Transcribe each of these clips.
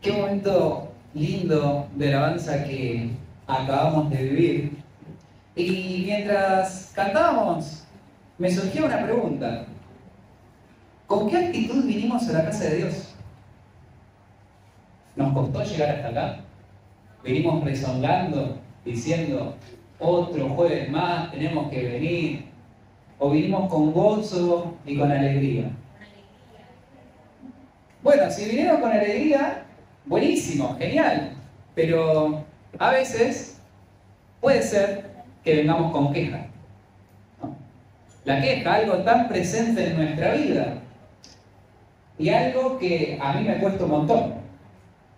Qué momento lindo de alabanza que acabamos de vivir. Y mientras cantábamos, me surgió una pregunta. ¿Con qué actitud vinimos a la casa de Dios? ¿Nos costó llegar hasta acá? ¿Venimos rezongando, diciendo, otro jueves más, tenemos que venir? ¿O vinimos con gozo y con alegría? Bueno, si vinieron con alegría, buenísimo, genial. Pero a veces puede ser que vengamos con queja, ¿no? La queja, algo tan presente en nuestra vida. Y algo que a mí me cuesta un montón.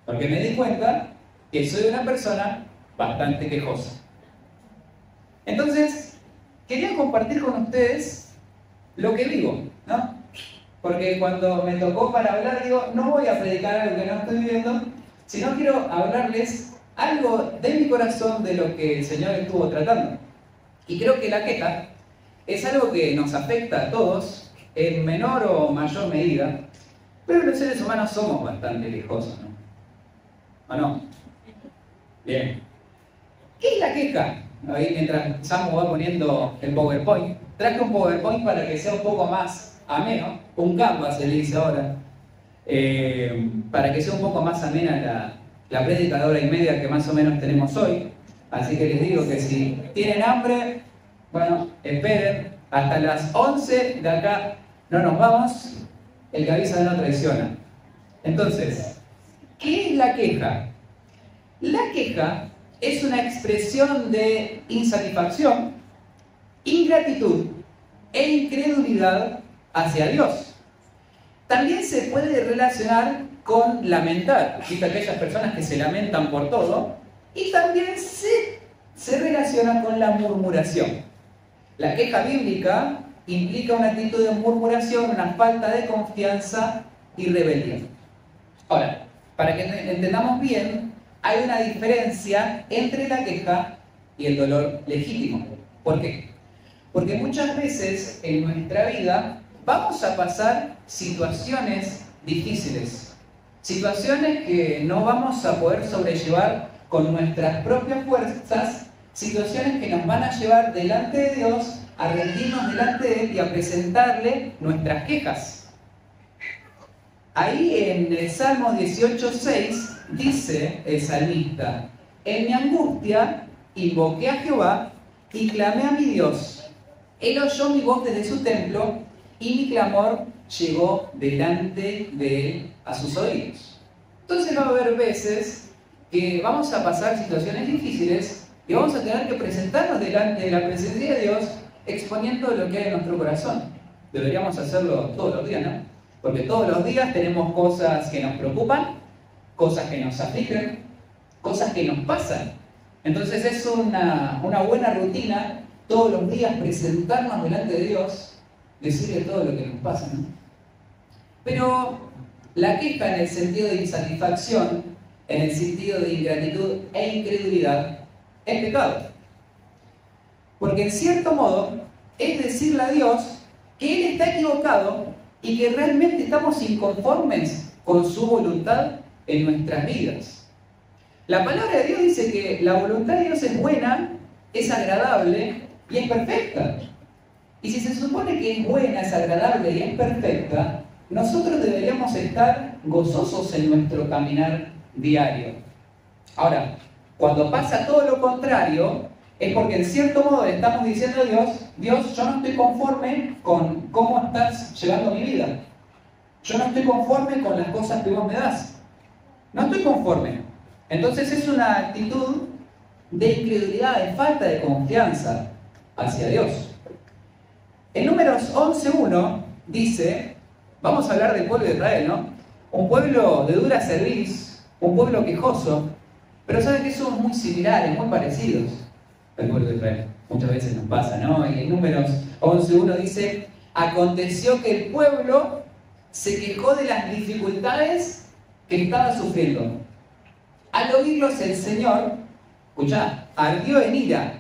Porque me di cuenta que soy una persona bastante quejosa. Entonces, quería compartir con ustedes lo que vivo, ¿no? Porque cuando me tocó para hablar, digo, no voy a predicar algo que no estoy viviendo, sino quiero hablarles algo de mi corazón de lo que el Señor estuvo tratando. Y creo que la queja es algo que nos afecta a todos, en menor o mayor medida, pero los seres humanos somos bastante quejosos, ¿no? ¿O no? Bien. ¿Qué es la queja? Ahí mientras Samu va poniendo el PowerPoint, traje un PowerPoint para que sea un poco más ameno, un Canva se le dice ahora, para que sea un poco más amena la prédica de hora y media que más o menos tenemos hoy. Así que les digo que si tienen hambre, bueno, esperen, hasta las 11 de acá no nos vamos, el que avisa no traiciona. Entonces, ¿qué es la queja? La queja es una expresión de insatisfacción, ingratitud e incredulidad hacia Dios. También se puede relacionar con lamentar, ¿viste? Aquellas personas que se lamentan por todo, y también se relaciona con la murmuración. La queja bíblica implica una actitud de murmuración, una falta de confianza y rebelión. Ahora, para que entendamos bien, hay una diferencia entre la queja y el dolor legítimo. ¿Por qué? Porque muchas veces en nuestra vida vamos a pasar situaciones difíciles, situaciones que no vamos a poder sobrellevar con nuestras propias fuerzas, situaciones que nos van a llevar delante de Dios, a rendirnos delante de Él y a presentarle nuestras quejas. Ahí en el Salmo 18:6 dice el salmista: en mi angustia invoqué a Jehová y clamé a mi Dios. Él oyó mi voz desde su templo y mi clamor llegó delante de Él a sus oídos. Entonces va a haber veces que vamos a pasar situaciones difíciles y vamos a tener que presentarnos delante de la presencia de Dios exponiendo lo que hay en nuestro corazón. Deberíamos hacerlo todos los días, ¿no? Porque todos los días tenemos cosas que nos preocupan, cosas que nos afligen, cosas que nos pasan. Entonces es una buena rutina todos los días presentarnos delante de Dios, decirle todo lo que nos pasa, ¿no? Pero la queja en el sentido de insatisfacción, en el sentido de ingratitud e incredulidad, es pecado. Porque en cierto modo es decirle a Dios que Él está equivocado y que realmente estamos inconformes con su voluntad en nuestras vidas. La palabra de Dios dice que la voluntad de Dios es buena, es agradable y es perfecta. Y si se supone que es buena, es agradable y es perfecta, nosotros deberíamos estar gozosos en nuestro caminar diario. Ahora, cuando pasa todo lo contrario, es porque en cierto modo le estamos diciendo a Dios: Dios, yo no estoy conforme con cómo estás llevando mi vida. Yo no estoy conforme con las cosas que vos me das. No estoy conforme. Entonces es una actitud de incredulidad, de falta de confianza hacia Dios. En Números 11:1 dice, vamos a hablar del pueblo de Israel, ¿no? Un pueblo de dura cerviz, un pueblo quejoso, pero saben que somos muy similares, muy parecidos al pueblo de Israel. Muchas veces nos pasa, ¿no? Y en Números 11:1 dice: aconteció que el pueblo se quejó de las dificultades que estaba sufriendo. Al oírlos el Señor, escuchá, ardió en ira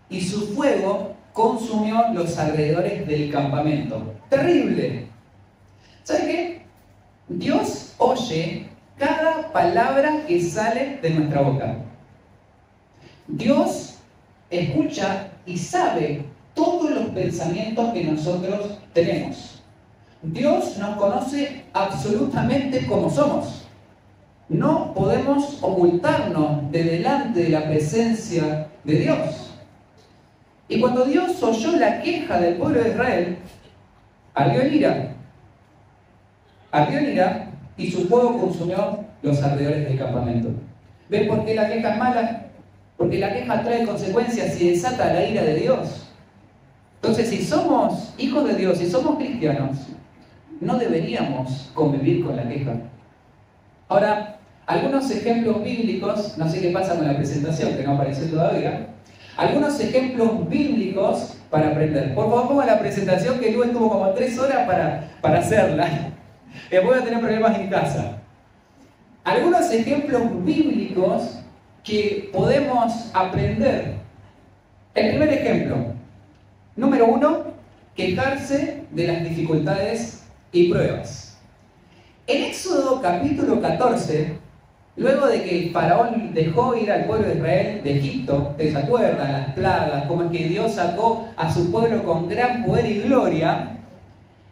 y su fuego consumió los alrededores del campamento. ¡Terrible! ¿Sabes qué? Dios oye cada palabra que sale de nuestra boca. Dios escucha y sabe todos los pensamientos que nosotros tenemos. Dios nos conoce absolutamente como somos. No podemos ocultarnos de delante de la presencia de Dios. Y cuando Dios oyó la queja del pueblo de Israel, ardió en ira. Ardió en ira y su fuego consumió los alrededores del campamento. ¿Ven por qué la queja es mala? Porque la queja trae consecuencias y desata la ira de Dios. Entonces, si somos hijos de Dios, si somos cristianos, no deberíamos convivir con la queja. Ahora, algunos ejemplos bíblicos, no sé qué pasa con la presentación, que no apareció todavía. Algunos ejemplos bíblicos para aprender. Por favor, ponga la presentación, que Lu estuvo como 3 horas para hacerla. Después voy a tener problemas en casa. Algunos ejemplos bíblicos que podemos aprender. El primer ejemplo. Número 1, quejarse de las dificultades y pruebas. En Éxodo capítulo 14, luego de que el faraón dejó ir al pueblo de Israel de Egipto, ¿ustedes se acuerdan? Las plagas, como es que Dios sacó a su pueblo con gran poder y gloria,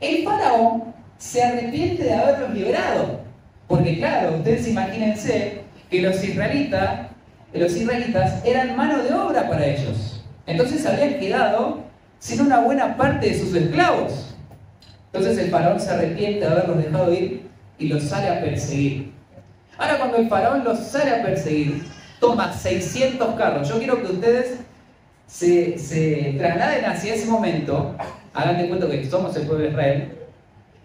el faraón se arrepiente de haberlos liberado. Porque claro, ustedes imagínense que los israelitas eran mano de obra para ellos. Entonces habían quedado sin una buena parte de sus esclavos. Entonces el faraón se arrepiente de haberlos dejado ir y los sale a perseguir. Ahora, cuando el faraón los sale a perseguir, toma 600 carros. Yo quiero que ustedes se trasladen hacia ese momento, hagan de cuenta que somos el pueblo de Israel,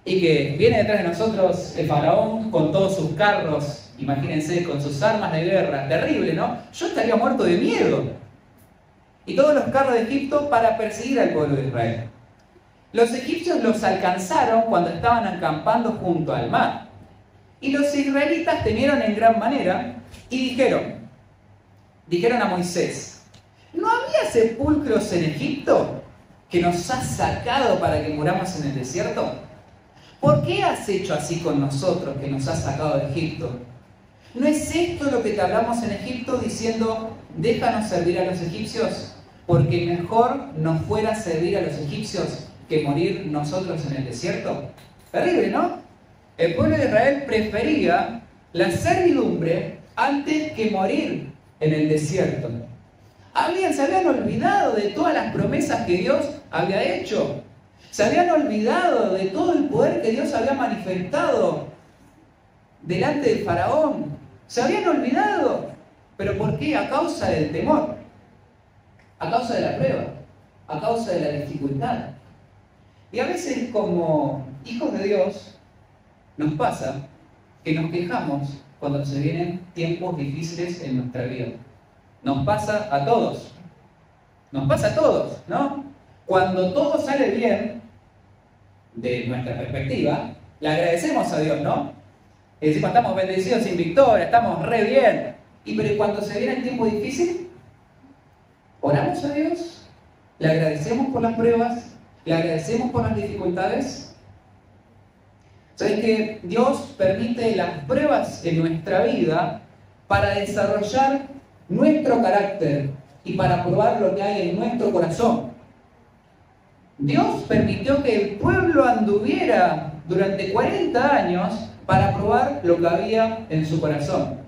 y que viene detrás de nosotros el faraón con todos sus carros, imagínense, con sus armas de guerra. Terrible, ¿no? Yo estaría muerto de miedo. Y todos los carros de Egipto para perseguir al pueblo de Israel. Los egipcios los alcanzaron cuando estaban acampando junto al mar. Y los israelitas temieron en gran manera y dijeron a Moisés: ¿no había sepulcros en Egipto que nos has sacado para que muramos en el desierto? ¿Por qué has hecho así con nosotros que nos has sacado de Egipto? ¿No es esto lo que te hablamos en Egipto diciendo: déjanos servir a los egipcios? Porque mejor nos fuera servir a los egipcios que morir nosotros en el desierto. Terrible, ¿no? El pueblo de Israel prefería la servidumbre antes que morir en el desierto. Se habían olvidado de todas las promesas que Dios había hecho. Se habían olvidado de todo el poder que Dios había manifestado delante del faraón. Se habían olvidado. ¿Pero por qué? A causa del temor. A causa de la prueba. A causa de la dificultad. Y a veces, como hijos de Dios, nos pasa que nos quejamos cuando se vienen tiempos difíciles en nuestra vida. Nos pasa a todos. Nos pasa a todos, ¿no? Cuando todo sale bien, de nuestra perspectiva, le agradecemos a Dios, ¿no? Y decimos: estamos bendecidos sin victoria, estamos re bien. Pero cuando se viene el tiempo difícil, oramos a Dios, le agradecemos por las pruebas, le agradecemos por las dificultades. ¿Saben que Dios permite las pruebas en nuestra vida para desarrollar nuestro carácter y para probar lo que hay en nuestro corazón? Dios permitió que el pueblo anduviera durante 40 años para probar lo que había en su corazón.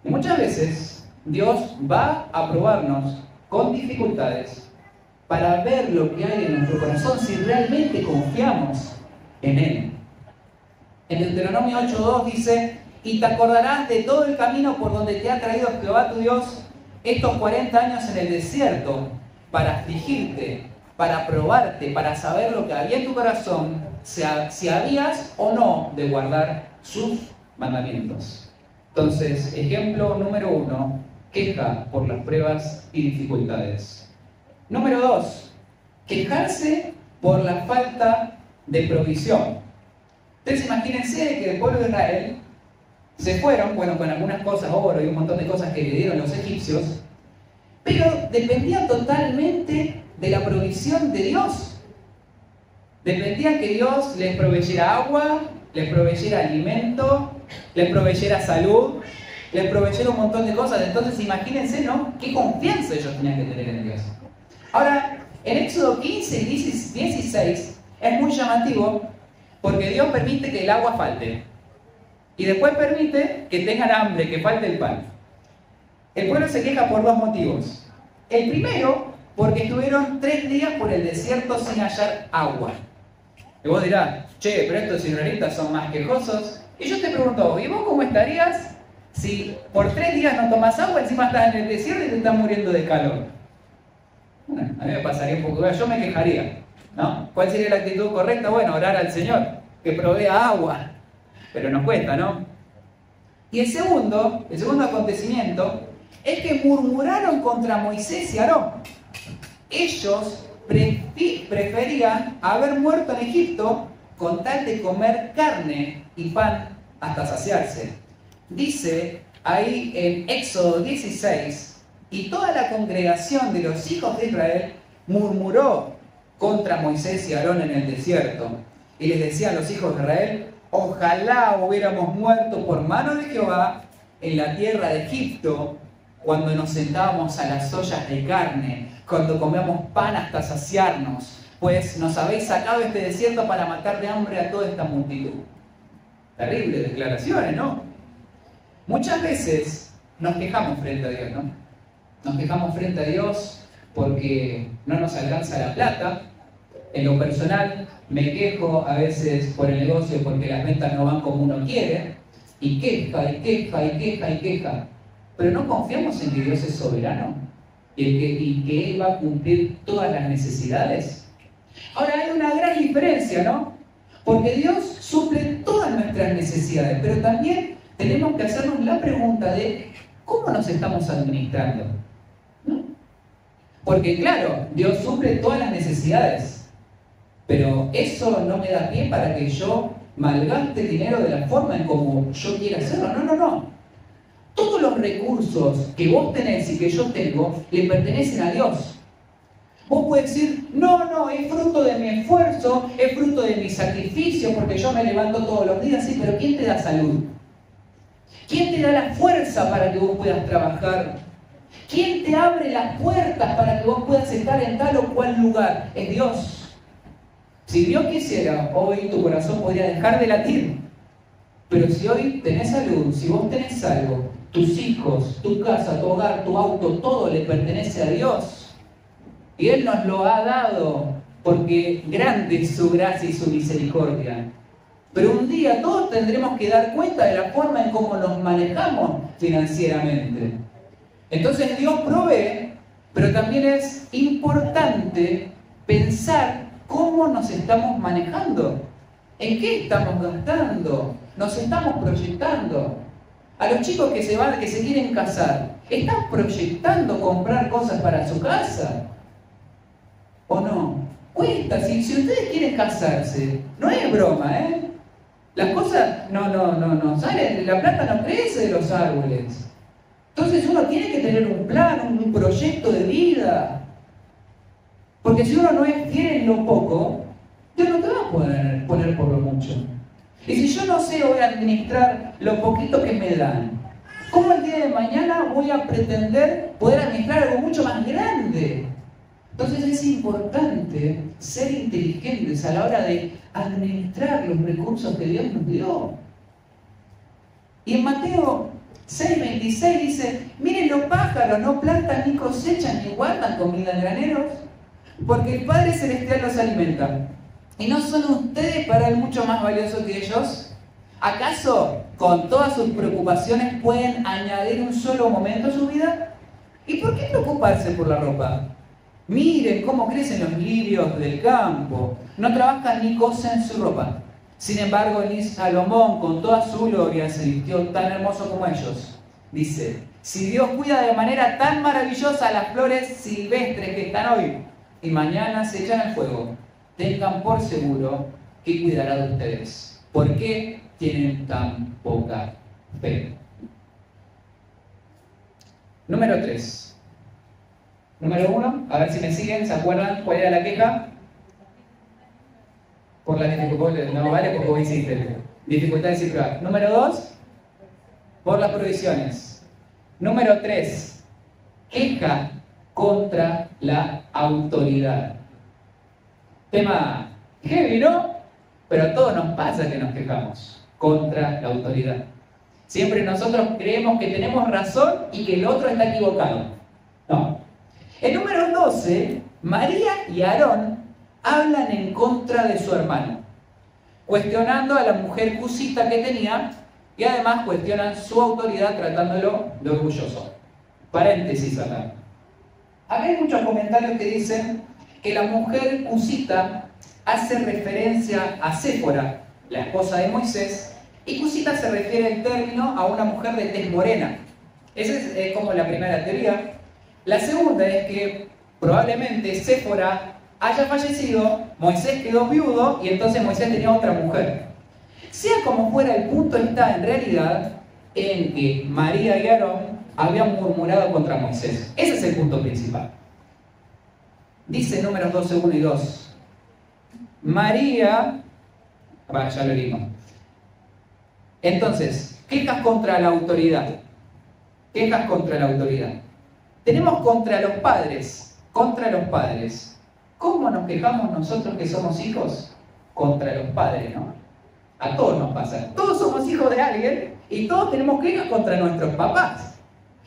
Y muchas veces Dios va a probarnos con dificultades para ver lo que hay en nuestro corazón, si realmente confiamos en Él. En Deuteronomio 8:2 dice: y te acordarás de todo el camino por donde te ha traído Jehová tu Dios estos 40 años en el desierto, para afligirte, para probarte, para saber lo que había en tu corazón, si habías o no de guardar sus mandamientos. Entonces, ejemplo número 1, queja por las pruebas y dificultades. Número 2, quejarse por la falta de provisión. Entonces, imagínense que el pueblo de Israel se fueron, bueno, con algunas cosas, oro y un montón de cosas que le dieron los egipcios, pero dependían totalmente de la provisión de Dios. Dependían que Dios les proveyera agua, les proveyera alimento, les proveyera salud, les proveyera un montón de cosas. Entonces imagínense, ¿no? Qué confianza ellos tenían que tener en Dios. Ahora, en Éxodo 15 y 16 es muy llamativo porque Dios permite que el agua falte. Y después permite que tengan hambre, que falte el pan. El pueblo se queja por dos motivos. El primero, porque estuvieron 3 días por el desierto sin hallar agua. Y vos dirás, che, pero estos israelitas son más quejosos. Y yo te pregunto, ¿y vos cómo estarías si por 3 días no tomás agua, encima estás en el desierto y te estás muriendo de calor? Bueno, a mí me pasaría un poco, yo me quejaría, ¿no? ¿Cuál sería la actitud correcta? Bueno, orar al Señor, que provea agua. Pero nos cuesta, ¿no? Y el segundo acontecimiento es que murmuraron contra Moisés y Aarón. Ellos preferían haber muerto en Egipto con tal de comer carne y pan hasta saciarse. Dice ahí en Éxodo 16, y toda la congregación de los hijos de Israel murmuró contra Moisés y Aarón en el desierto. Y les decía a los hijos de Israel, ojalá hubiéramos muerto por mano de Jehová en la tierra de Egipto, cuando nos sentábamos a las ollas de carne, cuando comíamos pan hasta saciarnos, pues nos habéis sacado de este desierto para matar de hambre a toda esta multitud. Terribles declaraciones, ¿no? Muchas veces nos quejamos frente a Dios, ¿no? Nos quejamos frente a Dios porque no nos alcanza la plata. En lo personal, me quejo a veces por el negocio porque las ventas no van como uno quiere, y queja. Pero no confiamos en que Dios es soberano y que Él va a cumplir todas las necesidades. Ahora hay una gran diferencia, ¿no? Porque Dios suple todas nuestras necesidades, pero también tenemos que hacernos la pregunta de ¿cómo nos estamos administrando? ¿No? Porque claro, Dios suple todas las necesidades, pero eso no me da pie para que yo malgaste dinero de la forma en como yo quiera hacerlo. No. Todos los recursos que vos tenés y que yo tengo le pertenecen a Dios. Vos podés decir, no, es fruto de mi esfuerzo, es fruto de mi sacrificio, porque yo me levanto todos los días, sí, pero ¿quién te da salud? ¿Quién te da la fuerza para que vos puedas trabajar? ¿Quién te abre las puertas para que vos puedas estar en tal o cual lugar? Es Dios. Si Dios quisiera, hoy tu corazón podría dejar de latir. Pero si hoy tenés salud, si vos tenés algo, tus hijos, tu casa, tu hogar, tu auto, todo le pertenece a Dios. Y Él nos lo ha dado porque grande es su gracia y su misericordia. Pero un día todos tendremos que dar cuenta de la forma en cómo nos manejamos financieramente. Entonces Dios provee, pero también es importante pensar cómo nos estamos manejando. ¿En qué estamos gastando? ¿Nos estamos proyectando? A los chicos que se quieren casar, ¿están proyectando comprar cosas para su casa? ¿O no? Cuesta, si ustedes quieren casarse, no es broma, ¿eh? Las cosas no salen, la plata no crece de los árboles. Entonces uno tiene que tener un plan, un proyecto de vida. Porque si uno no es fiel en lo poco, Dios no te va a poner por lo mucho. Y si yo no sé voy a administrar lo poquito que me dan, ¿cómo el día de mañana voy a pretender poder administrar algo mucho más grande? Entonces es importante ser inteligentes a la hora de administrar los recursos que Dios nos dio. Y en Mateo 6:26 dice, miren los pájaros, no plantan ni cosechan ni guardan comida en graneros, porque el Padre Celestial los alimenta. ¿Y no son ustedes para Él mucho más valiosos que ellos? ¿Acaso con todas sus preocupaciones pueden añadir un solo momento a su vida? ¿Y por qué preocuparse por la ropa? Miren cómo crecen los lirios del campo, no trabajan ni cosen su ropa. Sin embargo, ni Salomón con toda su gloria se vistió tan hermoso como ellos. Dice, si Dios cuida de manera tan maravillosa las flores silvestres que están hoy y mañana se echan al fuego, tengan por seguro que cuidará de ustedes. ¿Por qué tienen tan poca fe? Número 3. Número 1, a ver si me siguen, ¿se acuerdan cuál era la queja? Por la dificultad, no vale porque vos hiciste. Dificultad de cifrar. Número 2, por las provisiones. Número 3, queja contra la autoridad. Tema heavy, ¿no? Pero a todos nos pasa que nos quejamos contra la autoridad. Siempre nosotros creemos que tenemos razón y que el otro está equivocado. No. El número 12, María y Aarón hablan en contra de su hermano, cuestionando a la mujer cusita que tenía y además cuestionan su autoridad tratándolo de orgulloso. Paréntesis acá. Acá hay muchos comentarios que dicen que la mujer cusita hace referencia a Séfora, la esposa de Moisés, y cusita se refiere el término a una mujer de tez morena. Esa es como la primera teoría. La segunda es que probablemente Séfora haya fallecido, Moisés quedó viudo y entonces Moisés tenía otra mujer. Sea como fuera, el punto está en realidad en que María y Aarón habían murmurado contra Moisés. Ese es el punto principal. Dice Números 12, 1 y 2. María, ya lo leímos. Entonces, quejas contra la autoridad. Quejas contra la autoridad. Tenemos contra los padres. Contra los padres. ¿Cómo nos quejamos nosotros que somos hijos? Contra los padres, ¿no? A todos nos pasa. Todos somos hijos de alguien y todos tenemos quejas contra nuestros papás.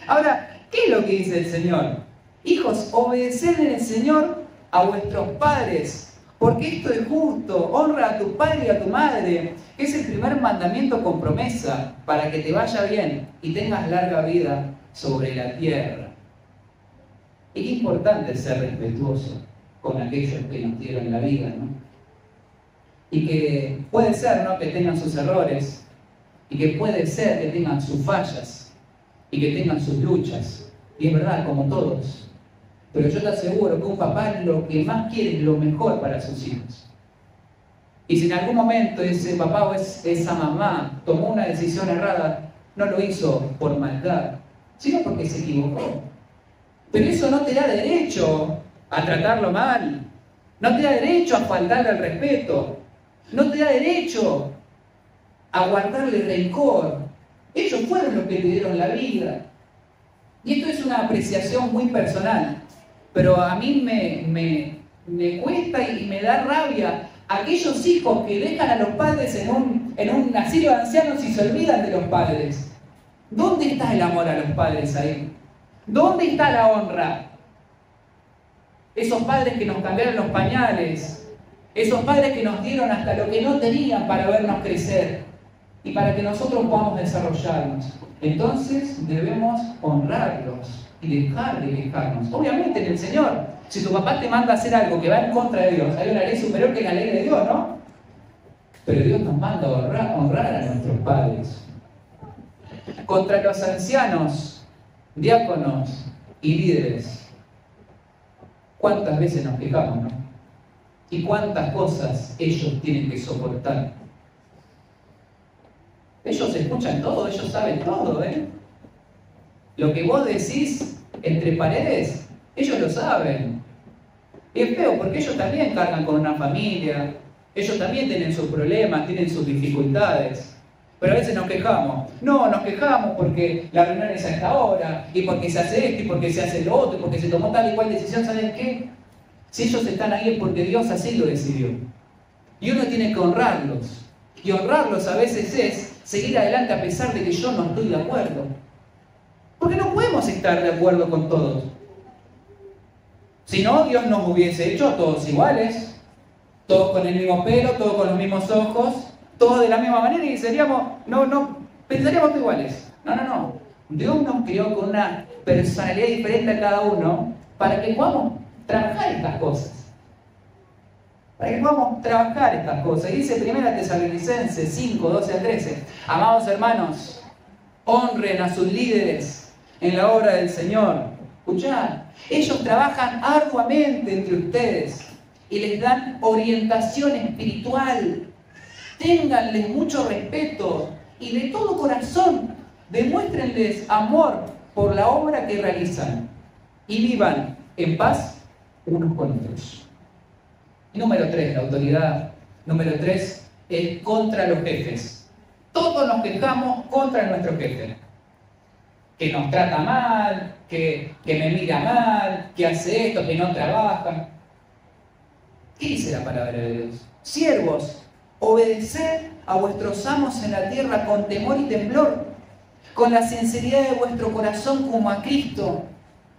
Ahora, ¿qué es lo que dice el Señor? Hijos, obedeced en el Señor a vuestros padres, porque esto es justo. Honra a tu padre y a tu madre, que es el primer mandamiento con promesa, para que te vaya bien y tengas larga vida sobre la tierra. Es importante ser respetuoso con aquellos que nos dieron la vida, ¿no? Y que puede ser, ¿no?, que tengan sus errores, y que puede ser que tengan sus fallas, y que tengan sus luchas, y es verdad, como todos. Pero yo te aseguro que un papá lo que más quiere es lo mejor para sus hijos. Y si en algún momento ese papá o esa mamá tomó una decisión errada, no lo hizo por maldad, sino porque se equivocó. Pero eso no te da derecho a tratarlo mal, no te da derecho a faltarle al respeto, no te da derecho a guardarle rencor. Ellos fueron los que te dieron la vida. Y esto es una apreciación muy personal, pero a mí me cuesta y me da rabia aquellos hijos que dejan a los padres en un asilo de ancianos y se olvidan de los padres. ¿Dónde está el amor a los padres ahí? ¿Dónde está la honra? Esos padres que nos cambiaron los pañales, esos padres que nos dieron hasta lo que no tenían para vernos crecer y para que nosotros podamos desarrollarnos. Entonces debemos honrarlos y dejar de quejarnos. Obviamente en el Señor, si tu papá te manda a hacer algo que va en contra de Dios, hay una ley superior que la ley de Dios, ¿no? Pero Dios nos manda a honrar a nuestros padres. Contra los ancianos, diáconos y líderes, ¿cuántas veces nos quejamos, no? Y cuántas cosas ellos tienen que soportar. Ellos escuchan todo, ellos saben todo, ¿eh? Lo que vos decís entre paredes, ellos lo saben. Y es feo porque ellos también cargan con una familia, ellos también tienen sus problemas, tienen sus dificultades. Pero a veces nos quejamos. No, nos quejamos porque la reunión es a esta hora, y porque se hace esto, y porque se hace lo otro, y porque se tomó tal y cual decisión. ¿Saben qué? Si ellos están ahí es porque Dios así lo decidió. Y uno tiene que honrarlos. Y honrarlos a veces es seguir adelante a pesar de que yo no estoy de acuerdo. Porque no podemos estar de acuerdo con todos. Si no, Dios nos hubiese hecho a todos iguales, todos con el mismo pelo, todos con los mismos ojos, todos de la misma manera, y pensaríamos iguales. No. Dios nos crió con una personalidad diferente a cada uno para que podamos trabajar estas cosas. Para que podamos trabajar estas cosas. Y dice 1 Tesalonicenses 5, 12 a 13. Amados hermanos, honren a sus líderes en la obra del Señor. Escuchad, ellos trabajan arduamente entre ustedes y les dan orientación espiritual. Ténganles mucho respeto y de todo corazón demuéstrenles amor por la obra que realizan y vivan en paz unos con otros. Número 3, la autoridad. Número 3 es contra los jefes. Todos nos quejamos contra nuestro jefe. que nos trata mal, que me mira mal, que hace esto, que no trabaja. ¿Qué dice la palabra de Dios? Siervos, obedeced a vuestros amos en la tierra con temor y temblor, con la sinceridad de vuestro corazón como a Cristo,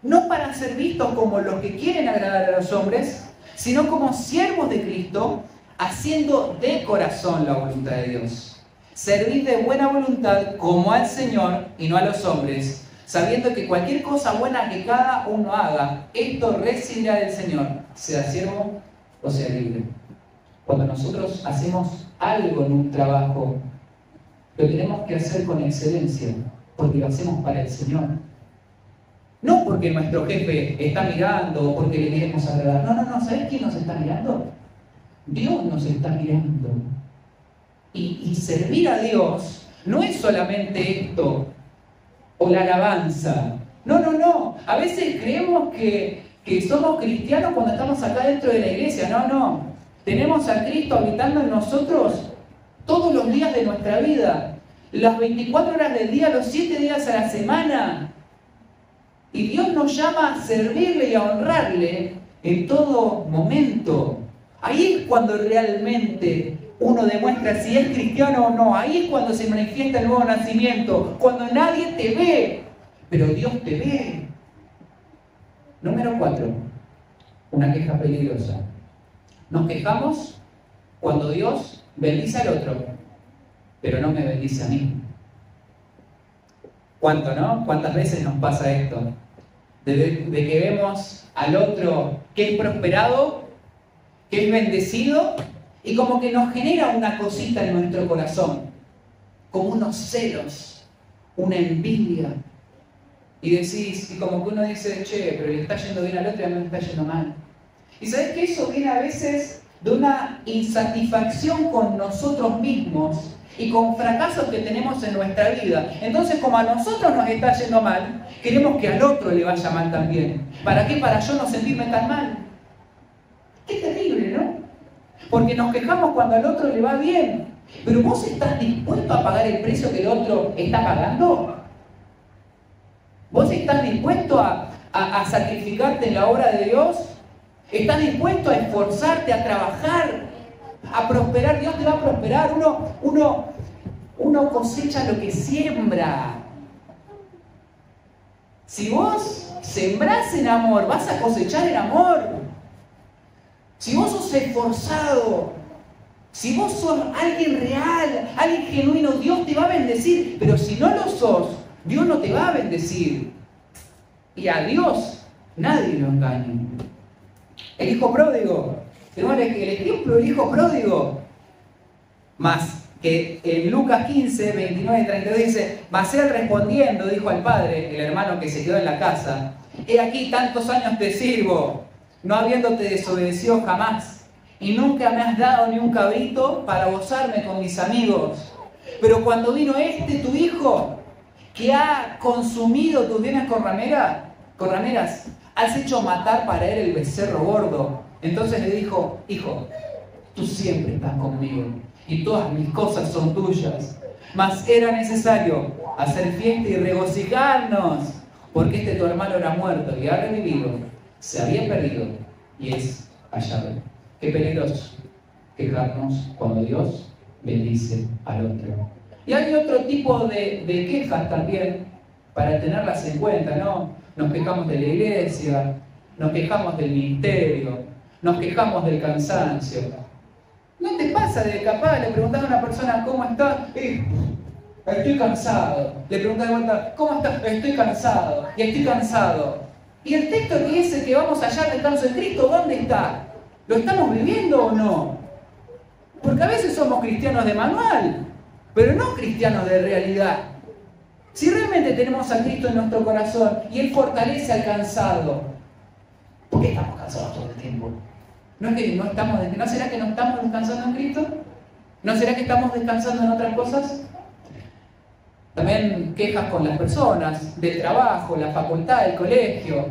no para ser vistos como los que quieren agradar a los hombres, sino como siervos de Cristo, haciendo de corazón la voluntad de Dios. Servid de buena voluntad como al Señor y no a los hombres, sabiendo que cualquier cosa buena que cada uno haga, esto recibirá del Señor, sea siervo o sea libre. Cuando nosotros hacemos algo en un trabajo, lo tenemos que hacer con excelencia, porque lo hacemos para el Señor. No porque nuestro jefe está mirando o porque le queremos agradar. No, ¿sabes quién nos está mirando? Dios nos está mirando. Y servir a Dios no es solamente esto, o la alabanza. No. A veces creemos que somos cristianos cuando estamos acá dentro de la iglesia. No. Tenemos a Cristo habitando en nosotros todos los días de nuestra vida. Las 24 horas del día, los 7 días a la semana. Y Dios nos llama a servirle y a honrarle en todo momento. Ahí es cuando realmente uno demuestra si es cristiano o no. Ahí es cuando se manifiesta el nuevo nacimiento. Cuando nadie te ve, pero Dios te ve. Número 4. Una queja peligrosa. Nos quejamos cuando Dios bendice al otro, pero no me bendice a mí. ¿Cuánto, no? ¿Cuántas veces nos pasa esto? De que vemos al otro que es prosperado, que es bendecido, y como que nos genera una cosita en nuestro corazón, como unos celos, una envidia. Y como que uno dice, che, pero le está yendo bien al otro y a mí me está yendo mal. Y ¿sabes qué? Eso viene a veces de una insatisfacción con nosotros mismos y con fracasos que tenemos en nuestra vida. Entonces, como a nosotros nos está yendo mal, queremos que al otro le vaya mal también. ¿Para qué? Para yo no sentirme tan mal. Qué terrible, ¿no? Porque nos quejamos cuando al otro le va bien. Pero ¿vos estás dispuesto a pagar el precio que el otro está pagando? ¿Vos estás dispuesto a sacrificarte en la obra de Dios? ¿Estás dispuesto a esforzarte, a trabajar, a prosperar? Dios te va a prosperar. Uno cosecha lo que siembra. Si vos sembrás en amor, vas a cosechar en amor. Si vos sos esforzado, si vos sos alguien real, alguien genuino, Dios te va a bendecir. Pero si no lo sos, Dios no te va a bendecir. Y a Dios nadie lo engaña. El hijo pródigo, tenemos el ejemplo del hijo pródigo. Más que en Lucas 15, 29 y 32 dice: mas él respondiendo dijo al padre, el hermano que se quedó en la casa: he aquí tantos años te sirvo, no habiéndote desobedecido jamás, y nunca me has dado ni un cabrito para gozarme con mis amigos. Pero cuando vino tu hijo, que ha consumido tus bienes con rameras, has hecho matar para él el becerro gordo. Entonces le dijo: hijo, tú siempre estás conmigo, y todas mis cosas son tuyas. Mas era necesario hacer fiesta y regocijarnos, porque tu hermano era muerto y ha revivido, se había perdido y es hallado. Qué peligroso quejarnos cuando Dios bendice al otro. Y hay otro tipo de quejas también, para tenerlas en cuenta, ¿no? Nos quejamos de la iglesia, nos quejamos del ministerio, nos quejamos del cansancio. ¿No te pasa de capaz le preguntás a una persona cómo está? Estoy cansado. Le preguntás de vuelta: ¿cómo estás? Estoy cansado. Y estoy cansado. ¿Y el texto que dice que vamos allá al descanso de Cristo, dónde está? ¿Lo estamos viviendo o no? Porque a veces somos cristianos de manual, pero no cristianos de realidad. Si realmente tenemos a Cristo en nuestro corazón y Él fortalece al cansado, ¿por qué estamos cansados todo el tiempo? ¿No será que no estamos descansando en Cristo? ¿No será que estamos descansando en otras cosas? También quejas con las personas, del trabajo, la facultad, el colegio.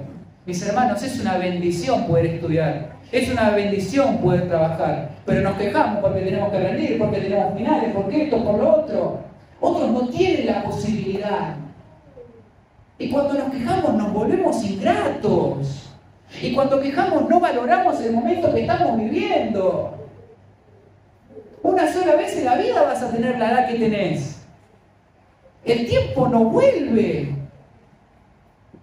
Mis hermanos, es una bendición poder estudiar, es una bendición poder trabajar, pero nos quejamos porque tenemos que rendir, porque tenemos finales, porque esto, por lo otro. Otros no tienen la posibilidad. Y cuando nos quejamos nos volvemos ingratos. Y cuando quejamos no valoramos el momento que estamos viviendo. Una sola vez en la vida vas a tener la edad que tenés. El tiempo no vuelve.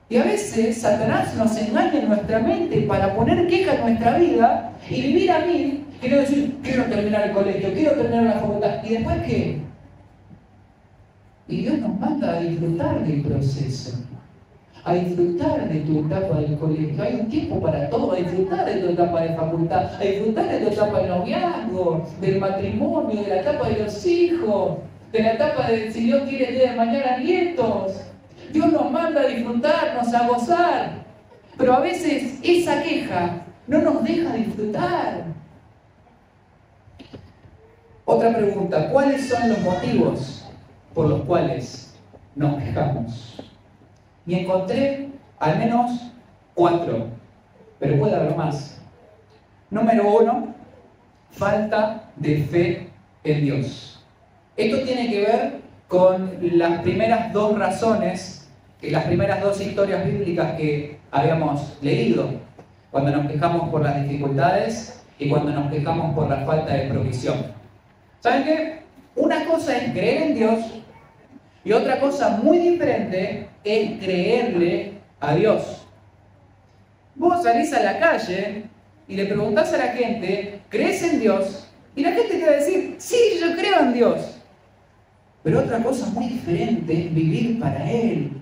Y a veces Satanás nos engaña en nuestra mente para poner queja en nuestra vida y vivir a mí. Quiero decir, quiero terminar el colegio, quiero terminar la facultad. ¿Y después qué? Y Dios nos manda a disfrutar del proceso, a disfrutar de tu etapa del colegio. Hay un tiempo para todo, a disfrutar de tu etapa de facultad, a disfrutar de tu etapa de noviazgo, del matrimonio, de la etapa de los hijos, de la etapa de, si Dios quiere, el día de mañana, nietos. Dios nos manda a disfrutarnos, a gozar. Pero a veces esa queja no nos deja disfrutar. Otra pregunta, ¿cuáles son los motivos por los cuales nos quejamos? Y encontré al menos 4, pero puede haber más. Número 1, falta de fe en Dios. Esto tiene que ver con las primeras 2 razones, las primeras 2 historias bíblicas que habíamos leído, cuando nos quejamos por las dificultades y cuando nos quejamos por la falta de provisión. ¿Saben qué? Una cosa es creer en Dios y otra cosa muy diferente es creerle a Dios. Vos salís a la calle y le preguntás a la gente, ¿crees en Dios? Y la gente te va a decir, sí, yo creo en Dios. Pero otra cosa muy diferente es vivir para Él,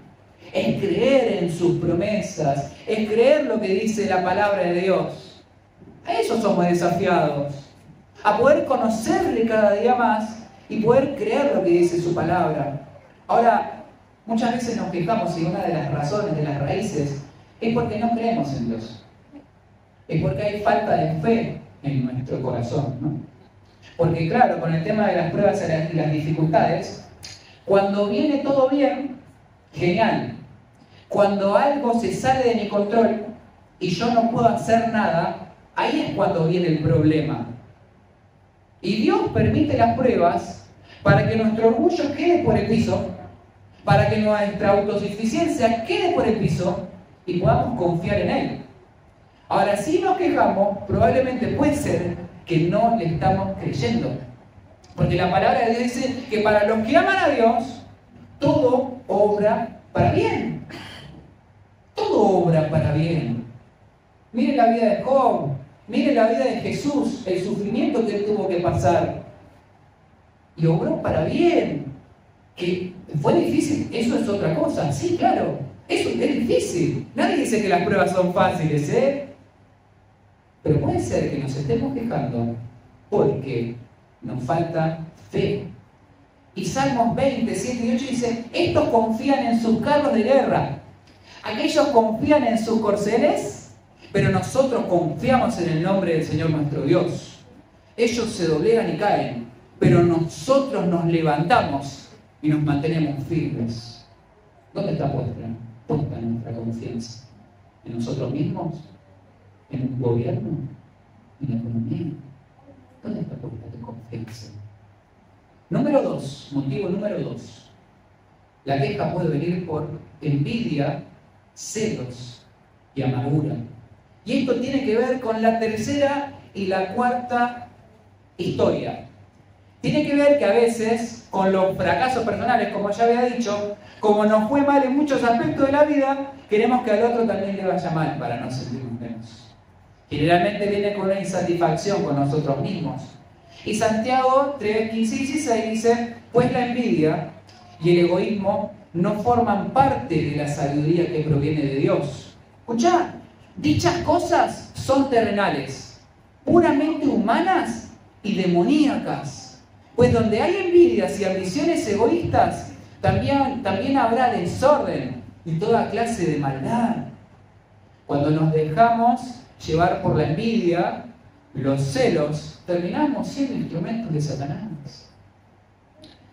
es creer en sus promesas, es creer lo que dice la palabra de Dios. A eso somos desafiados, a poder conocerle cada día más y poder creer lo que dice su palabra. Ahora, muchas veces nos quejamos y una de las razones, de las raíces, es porque no creemos en Dios. Es porque hay falta de fe en nuestro corazón, ¿no? Porque claro, con el tema de las pruebas y las dificultades, cuando viene todo bien, genial. Cuando algo se sale de mi control y yo no puedo hacer nada, ahí es cuando viene el problema. Y Dios permite las pruebas para que nuestro orgullo quede por el piso, para que nuestra autosuficiencia quede por el piso y podamos confiar en Él. Ahora, si nos quejamos, probablemente puede ser que no le estamos creyendo. Porque la palabra de Dios dice que para los que aman a Dios, todo obra para bien. Todo obra para bien. Miren la vida de Job, miren la vida de Jesús, el sufrimiento que él tuvo que pasar. Y obró para bien. Que fue difícil, eso es otra cosa. Sí, claro, eso es difícil. Nadie dice que las pruebas son fáciles, ¿eh? Pero puede ser que nos estemos quejando porque nos falta fe. Y Salmos 20, 7 y 8 dice, estos confían en sus carros de guerra. Aquellos confían en sus corceles, pero nosotros confiamos en el nombre del Señor nuestro Dios. Ellos se doblegan y caen, pero nosotros nos levantamos y nos mantenemos firmes. ¿Dónde está puesta nuestra confianza? ¿En nosotros mismos? ¿En el gobierno? ¿En la economía? ¿Dónde está puesta tu confianza? Número 2, motivo número 2. La queja puede venir por envidia, celos y amargura. Y esto tiene que ver con la tercera y la cuarta historia. Tiene que ver que a veces, con los fracasos personales, como ya había dicho, como nos fue mal en muchos aspectos de la vida, queremos que al otro también le vaya mal para no sentirnos menos. Generalmente viene con una insatisfacción con nosotros mismos. Y Santiago 3, 15 y 16 dice, pues la envidia y el egoísmo no forman parte de la sabiduría que proviene de Dios. Escuchá, dichas cosas son terrenales, puramente humanas y demoníacas. Pues donde hay envidias y ambiciones egoístas, también habrá desorden y toda clase de maldad. Cuando nos dejamos llevar por la envidia, los celos, terminamos siendo instrumentos de Satanás.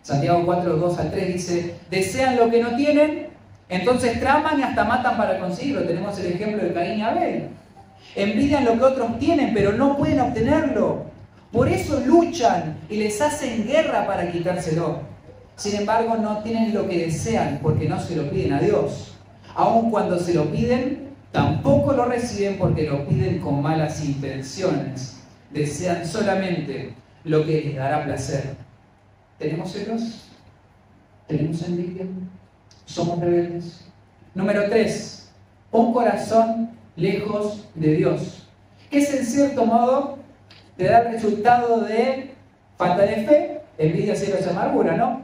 Santiago 4, 2 al 3 dice, desean lo que no tienen, entonces traman y hasta matan para conseguirlo. Tenemos el ejemplo de Caín y Abel. Envidian lo que otros tienen, pero no pueden obtenerlo. Por eso luchan y les hacen guerra para quitárselo. Sin embargo, no tienen lo que desean porque no se lo piden a Dios. Aun cuando se lo piden, tampoco lo reciben porque lo piden con malas intenciones. Desean solamente lo que les dará placer. ¿Tenemos celos? ¿Tenemos envidia? ¿Somos rebeldes? Número 3. Un corazón lejos de Dios. Que es en cierto modo te da el resultado de falta de fe, envidia, celos y amargura, ¿no?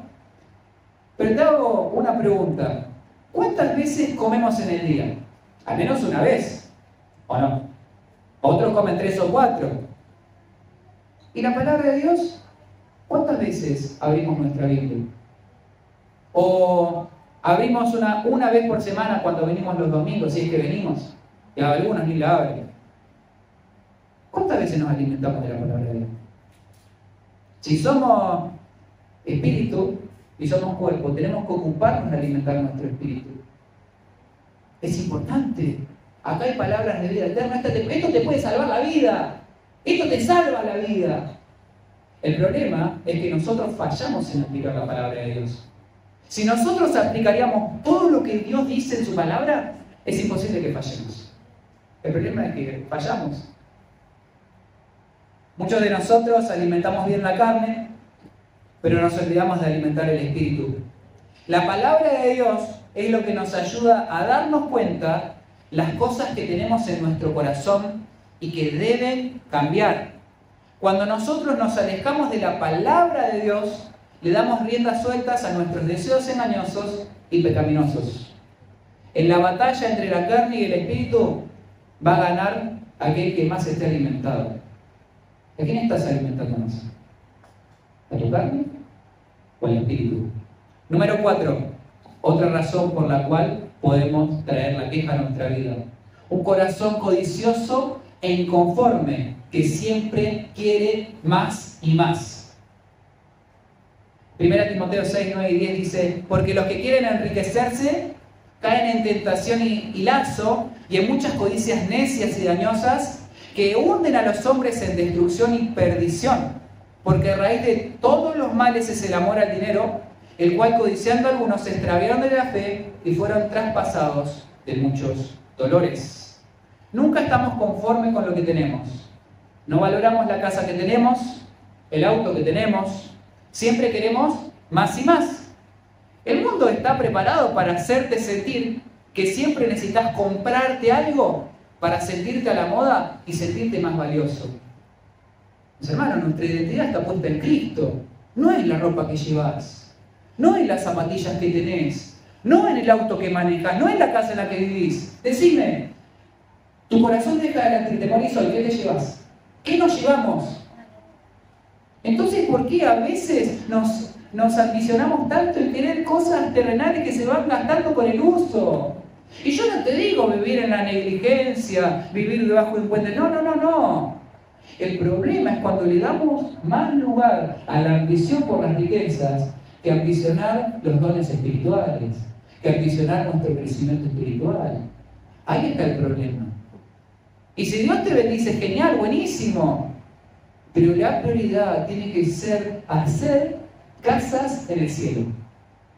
Pero te hago una pregunta. ¿Cuántas veces comemos en el día? Al menos una vez, ¿o no? Otros comen 3 o 4. ¿Y la palabra de Dios? ¿Cuántas veces abrimos nuestra Biblia? ¿O abrimos una vez por semana cuando venimos los domingos, si es que venimos? Y a algunos ni la abren. ¿Cuántas veces nos alimentamos de la palabra de Dios? Si somos espíritu y somos cuerpo, tenemos que ocuparnos de alimentar nuestro espíritu. Es importante. Acá hay palabras de vida eterna. Esto te puede salvar la vida. Esto te salva la vida. El problema es que nosotros fallamos en aplicar la palabra de Dios. Si nosotros aplicaríamos todo lo que Dios dice en su palabra, es imposible que fallemos. El problema es que fallamos. Muchos de nosotros alimentamos bien la carne, pero nos olvidamos de alimentar el espíritu. La palabra de Dios es lo que nos ayuda a darnos cuenta las cosas que tenemos en nuestro corazón y que deben cambiar. Cuando nosotros nos alejamos de la palabra de Dios, le damos riendas sueltas a nuestros deseos engañosos y pecaminosos. En la batalla entre la carne y el espíritu va a ganar aquel que más esté alimentado. ¿A quién estás alimentando más? ¿A tu carne o al espíritu? Número 4. Otra razón por la cual podemos traer la queja a nuestra vida. Un corazón codicioso e inconforme que siempre quiere más y más. 1 Timoteo 6, 9 y 10 dice: porque los que quieren enriquecerse caen en tentación y lazo y en muchas codicias necias y dañosas que hunden a los hombres en destrucción y perdición. Porque a raíz de todos los males es el amor al dinero, el cual codiciando algunos se extraviaron de la fe y fueron traspasados de muchos dolores. Nunca estamos conformes con lo que tenemos. No valoramos la casa que tenemos, el auto que tenemos. Siempre queremos más y más. El mundo está preparado para hacerte sentir que siempre necesitas comprarte algo para sentirte a la moda y sentirte más valioso. Mis hermanos, nuestra identidad está puesta en Cristo. No es la ropa que llevas, no es las zapatillas que tenés, no en el auto que manejas, no en la casa en la que vivís. Decime, tu corazón deja de temor y sol, ¿qué te llevas? ¿Qué nos llevamos? Entonces, ¿por qué a veces nos ambicionamos tanto en querer cosas terrenales que se van gastando con el uso? Y yo no te digo vivir en la negligencia, vivir debajo de un puente. No. El problema es cuando le damos más lugar a la ambición por las riquezas que ambicionar los dones espirituales, que ambicionar nuestro crecimiento espiritual. Ahí está el problema. Y si Dios te bendice, genial, buenísimo. Pero la prioridad tiene que ser hacer casas en el cielo.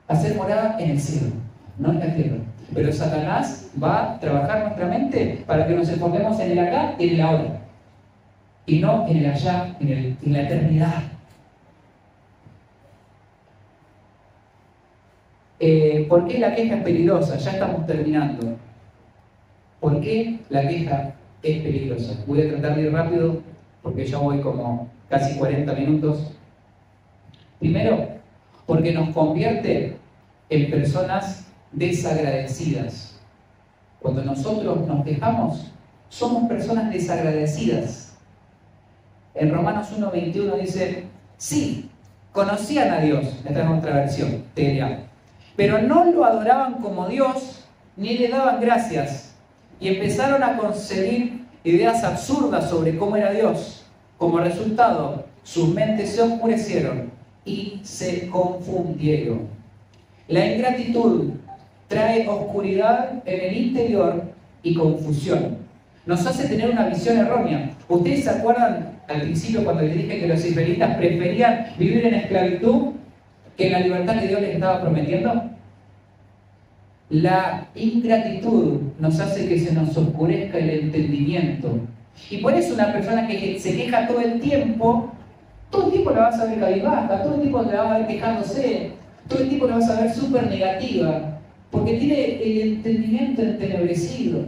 Hacer morada en el cielo, no en la tierra. Pero Satanás va a trabajar nuestra mente para que nos enfoquemos en el acá y en el ahora. Y no en el allá, en la eternidad. ¿Por qué la queja es peligrosa? Ya estamos terminando. ¿Por qué la queja es peligrosa? Voy a tratar de ir rápido porque ya voy como casi 40 minutos. Primero, porque nos convierte en personas desagradecidas. Cuando nosotros nos quejamos, somos personas desagradecidas. En Romanos 1:21 dice: sí, conocían a Dios, esta es otra versión, TLA, pero no lo adoraban como Dios, ni le daban gracias, y empezaron a concebir ideas absurdas sobre cómo era Dios. Como resultado, sus mentes se oscurecieron y se confundieron. La ingratitud trae oscuridad en el interior y confusión. Nos hace tener una visión errónea. ¿Ustedes se acuerdan al principio cuando les dije que los israelitas preferían vivir en esclavitud que en la libertad que Dios les estaba prometiendo? La ingratitud nos hace que se nos oscurezca el entendimiento. Y por eso una persona que se queja todo el tiempo la vas a ver cabizbaja, todo el tiempo la vas a ver quejándose, todo el tiempo la vas a ver súper negativa, porque tiene el entendimiento entenebrecido.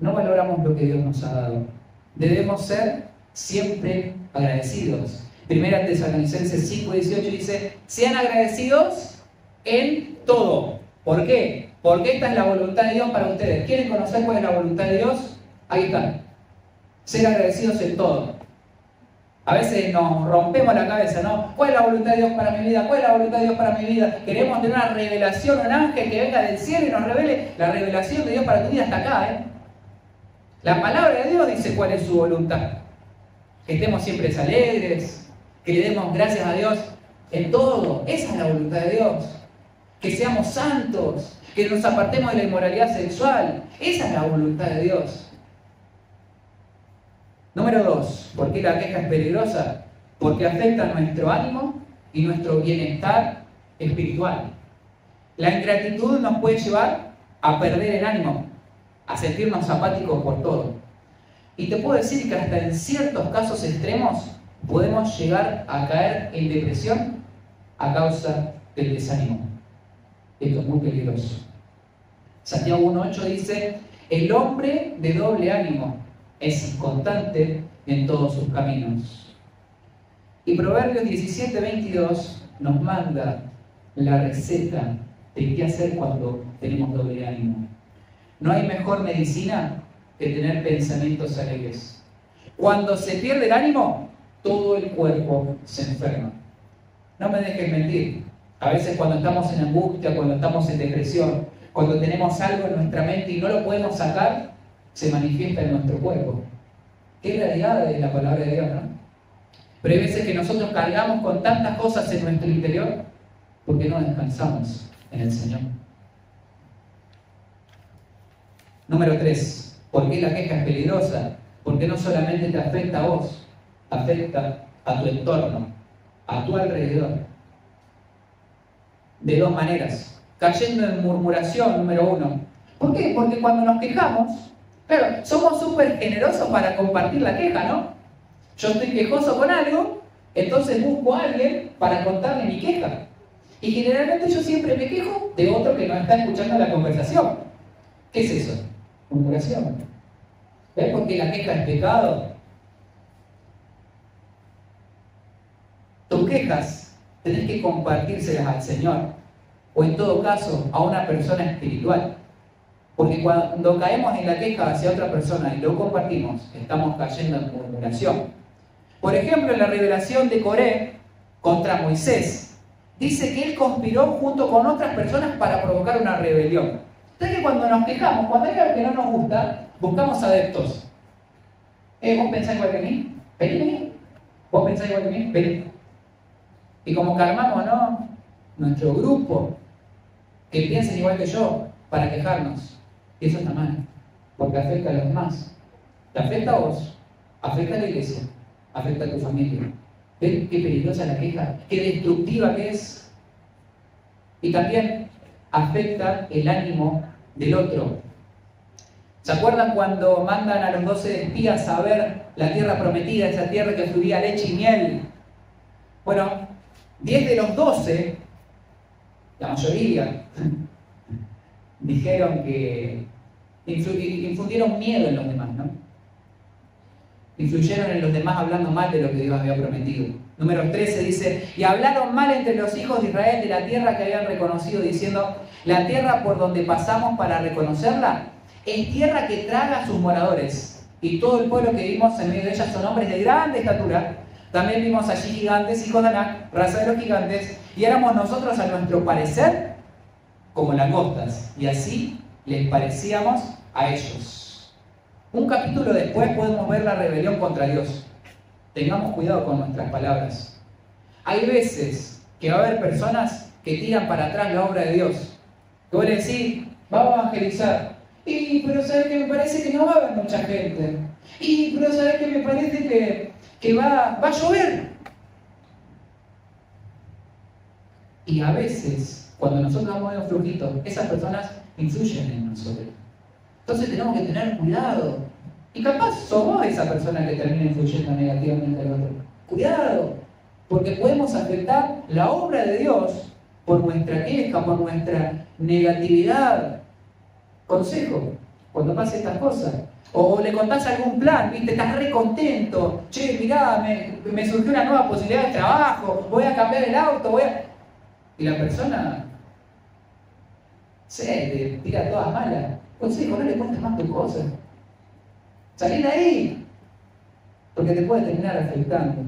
No valoramos lo que Dios nos ha dado. Debemos ser siempre agradecidos. Primera Tesalonicenses 5:18 dice: sean agradecidos en todo. ¿Por qué? Porque esta es la voluntad de Dios para ustedes. ¿Quieren conocer cuál es la voluntad de Dios? Ahí está. Ser agradecidos en todo. A veces nos rompemos la cabeza, ¿no? ¿Cuál es la voluntad de Dios para mi vida? ¿Cuál es la voluntad de Dios para mi vida? Queremos tener una revelación, un ángel que venga del cielo y nos revele. La revelación de Dios para tu vida está acá, ¿eh? La palabra de Dios dice cuál es su voluntad. Que estemos siempre alegres, que le demos gracias a Dios en todo. Esa es la voluntad de Dios. Que seamos santos, que nos apartemos de la inmoralidad sexual. Esa es la voluntad de Dios. Número 2, ¿por qué la queja es peligrosa? Porque afecta nuestro ánimo y nuestro bienestar espiritual. La ingratitud nos puede llevar a perder el ánimo, a sentirnos apáticos por todo. Y te puedo decir que hasta en ciertos casos extremos podemos llegar a caer en depresión a causa del desánimo. Esto es muy peligroso. Santiago 1:8 dice: el hombre de doble ánimo es inconstante en todos sus caminos. Y Proverbios 17:22 nos manda la receta de qué hacer cuando tenemos doble ánimo. No hay mejor medicina que tener pensamientos alegres. Cuando se pierde el ánimo, todo el cuerpo se enferma. No me dejes mentir. A veces cuando estamos en angustia, cuando estamos en depresión, cuando tenemos algo en nuestra mente y no lo podemos sacar, se manifiesta en nuestro cuerpo. Qué realidad es la palabra de Dios, ¿no? Pero hay veces que nosotros cargamos con tantas cosas en nuestro interior porque no descansamos en el Señor. Número 3. ¿Por qué la queja es peligrosa? Porque no solamente te afecta a vos, afecta a tu entorno, a tu alrededor. De dos maneras. Cayendo en murmuración, número 1. ¿Por qué? Porque cuando nos quejamos, claro, somos súper generosos para compartir la queja, ¿no? Yo estoy quejoso con algo, entonces busco a alguien para contarle mi queja. Y generalmente yo siempre me quejo de otro que no está escuchando la conversación. ¿Qué es eso? Murmuración. ¿Ves por qué la queja es pecado? Tus quejas tenés que compartírselas al Señor, o en todo caso a una persona espiritual. Porque cuando caemos en la queja hacia otra persona y lo compartimos, estamos cayendo en murmuración. Por ejemplo, en la revelación de Coré contra Moisés, dice que él conspiró junto con otras personas para provocar una rebelión. Entonces, que cuando nos quejamos, cuando hay algo que no nos gusta, buscamos adeptos. ¿Vos pensás igual que mí? Vení. ¿Vos pensás igual que mí? Vení. Y como que armamos, ¿no?, nuestro grupo, que piensen igual que yo, para quejarnos. Y eso está mal, porque afecta a los demás. Te afecta a vos, afecta a la iglesia, afecta a tu familia. ¿Ven qué peligrosa la queja? Qué destructiva que es. Y también afecta el ánimo del otro. ¿Se acuerdan cuando mandan a los 12 espías a ver la tierra prometida, esa tierra que fluía leche y miel? Bueno, 10 de los 12, la mayoría, dijeron que infundieron miedo en los demás, ¿no? Influyeron en los demás hablando mal de lo que Dios había prometido. Número 13 dice: y hablaron mal entre los hijos de Israel de la tierra que habían reconocido, diciendo: la tierra por donde pasamos para reconocerla es tierra que traga a sus moradores, y todo el pueblo que vimos en medio de ella son hombres de grande estatura. También vimos allí gigantes, hijos de Anac, raza de los gigantes, y éramos nosotros a nuestro parecer como langostas, y así les parecíamos a ellos. Un capítulo después podemos ver la rebelión contra Dios. Tengamos cuidado con nuestras palabras. Hay veces que va a haber personas que tiran para atrás la obra de Dios. Que vos le decís: vamos a evangelizar. Pero ¿sabes qué? Me parece que no va a haber mucha gente. Pero ¿sabes qué? Me parece que va a llover. Y a veces, cuando nosotros vamos medio flojitos, esas personas influyen en nosotros. Entonces tenemos que tener cuidado. Y capaz somos esa persona que termina influyendo negativamente al otro. Cuidado, porque podemos afectar la obra de Dios por nuestra queja, por nuestra negatividad. Consejo, cuando pase estas cosas. O le contás algún plan, ¿viste? Estás re contento. Che, mirá, me surgió una nueva posibilidad de trabajo, voy a cambiar el auto, Y la persona te tira todas malas. Consejo, no le cuentes más tus cosas. Salí de ahí, porque te puede terminar afectando.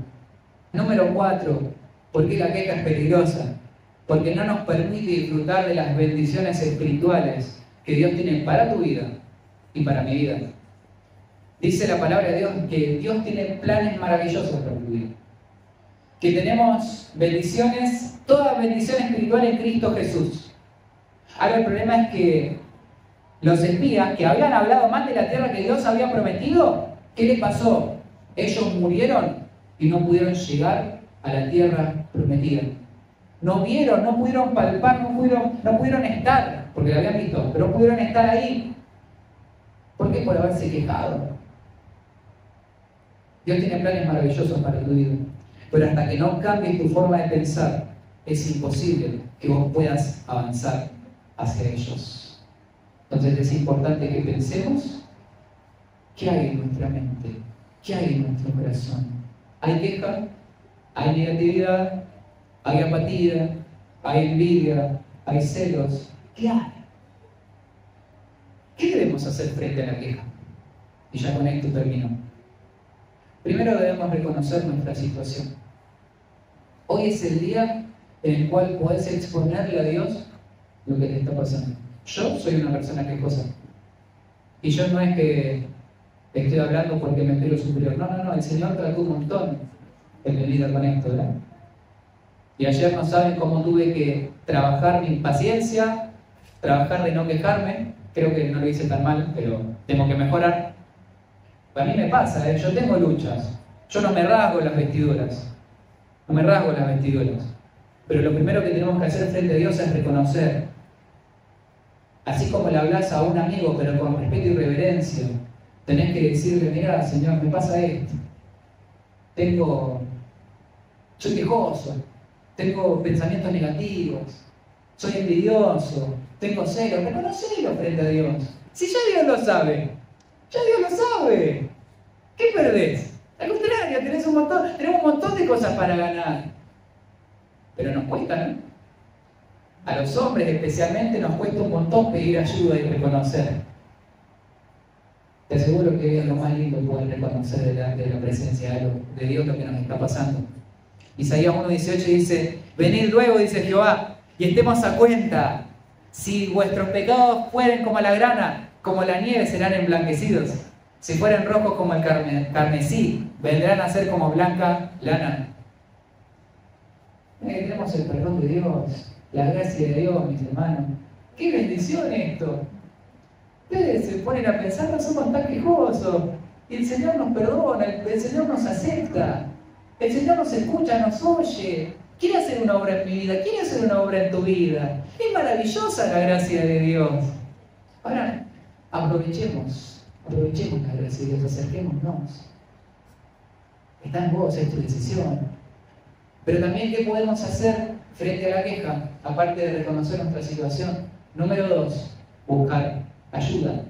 Número 4, ¿por qué la queja es peligrosa? Porque no nos permite disfrutar de las bendiciones espirituales que Dios tiene para tu vida y para mi vida. Dice la palabra de Dios que Dios tiene planes maravillosos para tu vida. Que tenemos bendiciones, toda bendición espiritual en Cristo Jesús. Ahora el problema es que los espías que habían hablado mal de la tierra que Dios había prometido, ¿qué les pasó? Ellos murieron y no pudieron llegar a la tierra prometida. No vieron, no pudieron palpar, no pudieron estar, porque la habían visto, pero no pudieron estar ahí. ¿Por qué? Por haberse quejado. Dios tiene planes maravillosos para tu vida, pero hasta que no cambies tu forma de pensar, es imposible que vos puedas avanzar hacia ellos. Entonces es importante que pensemos qué hay en nuestra mente, qué hay en nuestro corazón. ¿Hay queja? ¿Hay negatividad? ¿Hay apatía? ¿Hay envidia? ¿Hay celos? ¿Qué hay? ¿Qué debemos hacer frente a la queja? Y ya con esto termino. Primero debemos reconocer nuestra situación. Hoy es el día en el cual podés exponerle a Dios lo que te está pasando. Yo soy una persona quejosa. Y yo no es que estoy hablando porque me creo superior. No, el Señor trató un montón en mi vida con esto, ¿verdad? Y ayer no saben cómo tuve que trabajar mi impaciencia, trabajar de no quejarme. Creo que no lo hice tan mal, pero tengo que mejorar. A mí me pasa, yo tengo luchas. Yo no me rasgo las vestiduras. No me rasgo las vestiduras. Pero lo primero que tenemos que hacer frente a Dios es reconocer. Así como le hablas a un amigo, pero con respeto y reverencia, tenés que decirle, mira, Señor, me pasa esto. Soy quejoso, tengo pensamientos negativos, soy envidioso, tengo celos. Reconocelo frente a Dios. Si ya Dios lo sabe, ¿qué perdés? Al contrario, tenemos un montón de cosas para ganar. Pero nos cuesta, ¿no? A los hombres especialmente nos cuesta un montón pedir ayuda y reconocer. Te aseguro que es lo más lindo poder reconocer delante de la presencia de Dios lo que nos está pasando. Isaías 1:18 dice, venid luego, dice Jehová, y estemos a cuenta. Si vuestros pecados fueren como la grana, como la nieve serán emblanquecidos. Si fueren rojos como el carmesí, vendrán a ser como blanca lana. Tenemos el perdón de Dios, la gracia de Dios, mis hermanos. ¡Qué bendición esto! Ustedes se ponen a pensar, no somos tan quejosos. Y el Señor nos perdona, el Señor nos acepta. El Señor nos escucha, nos oye. Quiere hacer una obra en mi vida, quiere hacer una obra en tu vida. Es maravillosa la gracia de Dios. Ahora, aprovechemos la gracia de Dios, acerquémonos. Está en vos, es tu decisión. Pero también, ¿qué podemos hacer frente a la queja? Aparte de reconocer nuestra situación. Número 2, buscar ayuda.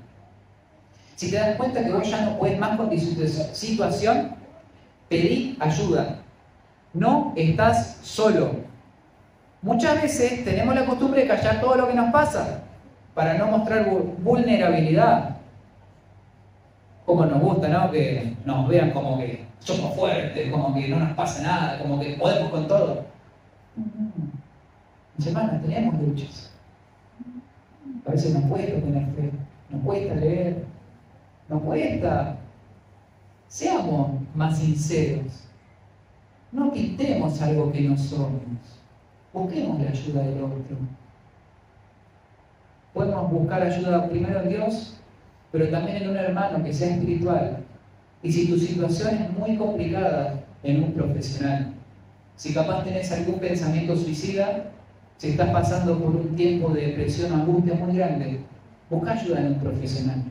Si te das cuenta que vos ya no puedes más con tu situación, pedí ayuda. No estás solo. Muchas veces tenemos la costumbre de callar todo lo que nos pasa para no mostrar vulnerabilidad. Como nos gusta, ¿no? Que nos vean como que somos fuertes, como que no nos pasa nada, como que podemos con todo. Mis hermanos, tenemos luchas. A veces nos cuesta tener fe, nos cuesta leer, nos cuesta. Seamos más sinceros. No quitemos algo que no somos. Busquemos la ayuda del otro. Podemos buscar ayuda primero en Dios, pero también en un hermano que sea espiritual. Y si tu situación es muy complicada, en un profesional. Si capaz tenés algún pensamiento suicida, Si estás pasando por un tiempo de depresión o angustia muy grande, busca ayuda en un profesional.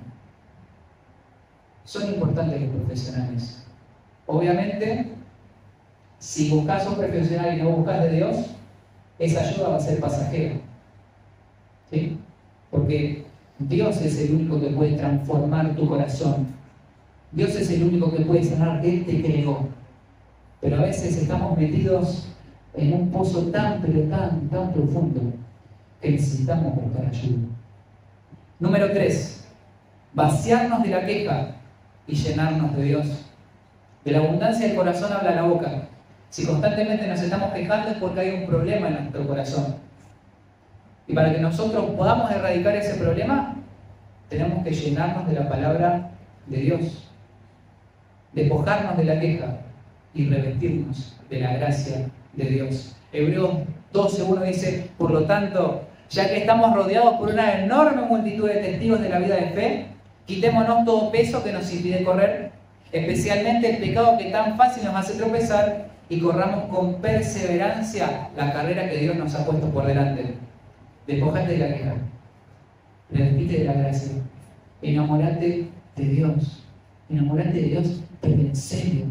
Son importantes los profesionales. Obviamente, si buscas a un profesional y no buscas de Dios, esa ayuda va a ser pasajera. ¿Sí? Porque Dios es el único que puede transformar tu corazón. Dios es el único que puede sanar. Él te creó. Pero a veces estamos metidos en un pozo tan, pero tan profundo que necesitamos buscar ayuda. Número 3. Vaciarnos de la queja y llenarnos de Dios. De la abundancia del corazón habla la boca. Si constantemente nos estamos quejando es porque hay un problema en nuestro corazón. Y para que nosotros podamos erradicar ese problema, tenemos que llenarnos de la palabra de Dios. Despojarnos de la queja y revestirnos de la gracia de Dios. Hebreos 12:1 dice: por lo tanto, ya que estamos rodeados por una enorme multitud de testigos de la vida de fe, quitémonos todo peso que nos impide correr, especialmente el pecado que tan fácil nos hace tropezar, y corramos con perseverancia la carrera que Dios nos ha puesto por delante. Despojate de la queja, revestite de la gracia, enamorate de Dios, enamorate de Dios, pero en serio.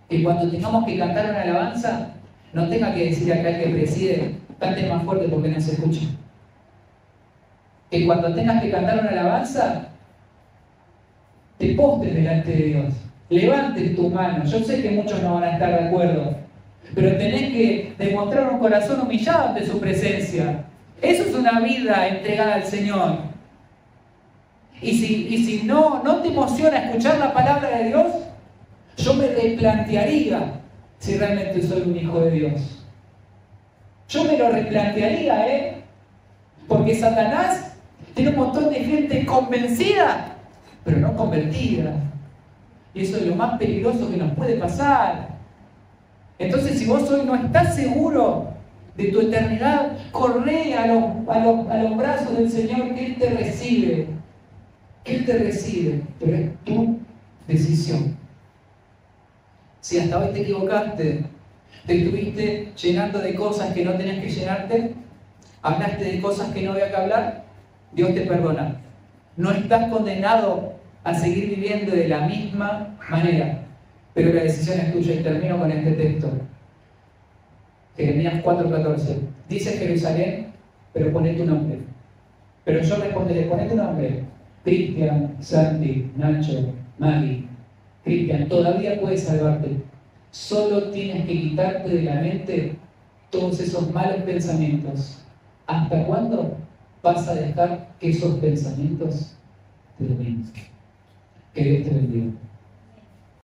Que cuando tengamos que cantar una alabanza, no tenga que decir acá el que preside: cante más fuerte porque no se escucha. Que cuando tengas que cantar una alabanza, te postres delante de Dios, levantes tu mano. Yo sé que muchos no van a estar de acuerdo, pero tenés que demostrar un corazón humillado ante su presencia. Eso es una vida entregada al Señor. Y si no te emociona escuchar la palabra de Dios, yo me replantearía si realmente soy un hijo de Dios. Yo me lo replantearía, porque Satanás tiene un montón de gente convencida, pero no convertida. Y eso es lo más peligroso que nos puede pasar. Entonces, si vos hoy no estás seguro de tu eternidad, corre a los brazos del Señor, que Él te recibe. Que Él te recibe, pero es tu decisión. Si hasta hoy te equivocaste, te estuviste llenando de cosas que no tenías que llenarte, hablaste de cosas que no había que hablar, Dios te perdona. No estás condenado a seguir viviendo de la misma manera, pero la decisión es tuya. Y termino con este texto. Jeremías 4:14. Dice Jerusalén, pero poné tu nombre. Pero yo responderé: poné tu nombre. Cristian, Santi, Nacho, Maggie. Cristian, todavía puedes salvarte. Solo tienes que quitarte de la mente todos esos malos pensamientos. ¿Hasta cuándo vas a dejar que esos pensamientos te dominen? Que Dios te bendiga.